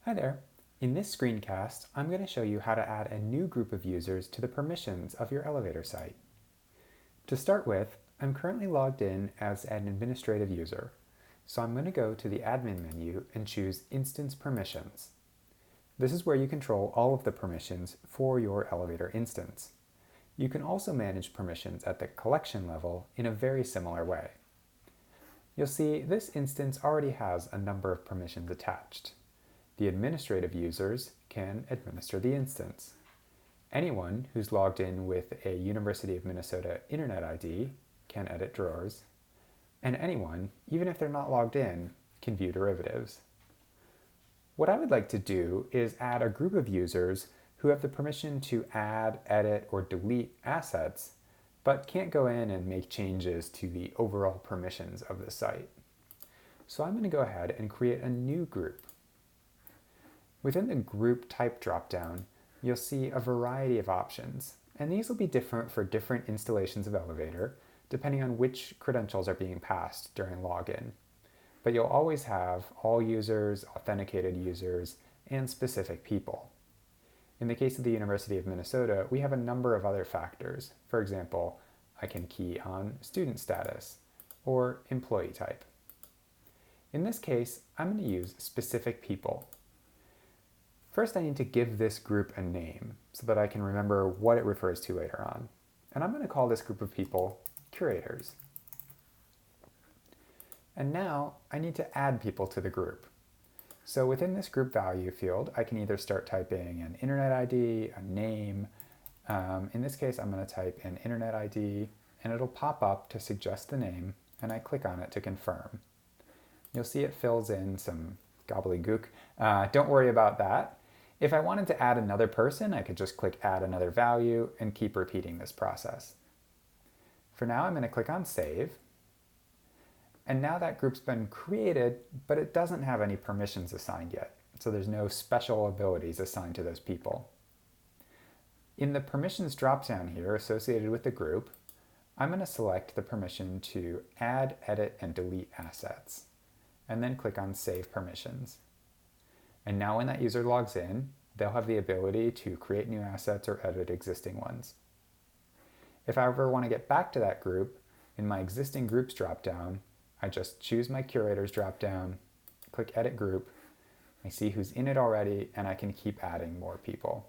Hi there. In this screencast, I'm going to show you how to add a new group of users to the permissions of your elevator site. To start with, I'm currently logged in as an administrative user, so I'm going to go to the admin menu and choose Instance Permissions. This is where you control all of the permissions for your elevator instance. You can also manage permissions at the collection level in a very similar way. You'll see this instance already has a number of permissions attached. The administrative users can administer the instance. Anyone who's logged in with a University of Minnesota Internet ID can edit drawers. And anyone, even if they're not logged in, can view derivatives. What I would like to do is add a group of users who have the permission to add, edit, or delete assets, but can't go in and make changes to the overall permissions of the site. So I'm going to go ahead and create a new group. Within the Group Type dropdown, you'll see a variety of options, and these will be different for different installations of Elevator, depending on which credentials are being passed during login. But you'll always have all users, authenticated users, and specific people. In the case of the University of Minnesota, we have a number of other factors. For example, I can key on student status or employee type. In this case, I'm going to use specific people. First, I need to give this group a name so that I can remember what it refers to later on. And I'm going to call this group of people curators. And now I need to add people to the group. So within this group value field, I can either start typing an internet ID, a name. In this case, I'm going to type an internet ID, and it'll pop up to suggest the name, and I click on it to confirm. You'll see it fills in some gobbledygook. Don't worry about that. If I wanted to add another person, I could just click Add Another Value and keep repeating this process. For now, I'm going to click on Save. And now that group's been created, but it doesn't have any permissions assigned yet. So there's no special abilities assigned to those people. In the permissions dropdown here associated with the group, I'm going to select the permission to add, edit, and delete assets, and then click on Save Permissions. And now when that user logs in, they'll have the ability to create new assets or edit existing ones. If I ever want to get back to that group, in my existing groups dropdown, I just choose my curators dropdown, click Edit Group, I see who's in it already, and I can keep adding more people.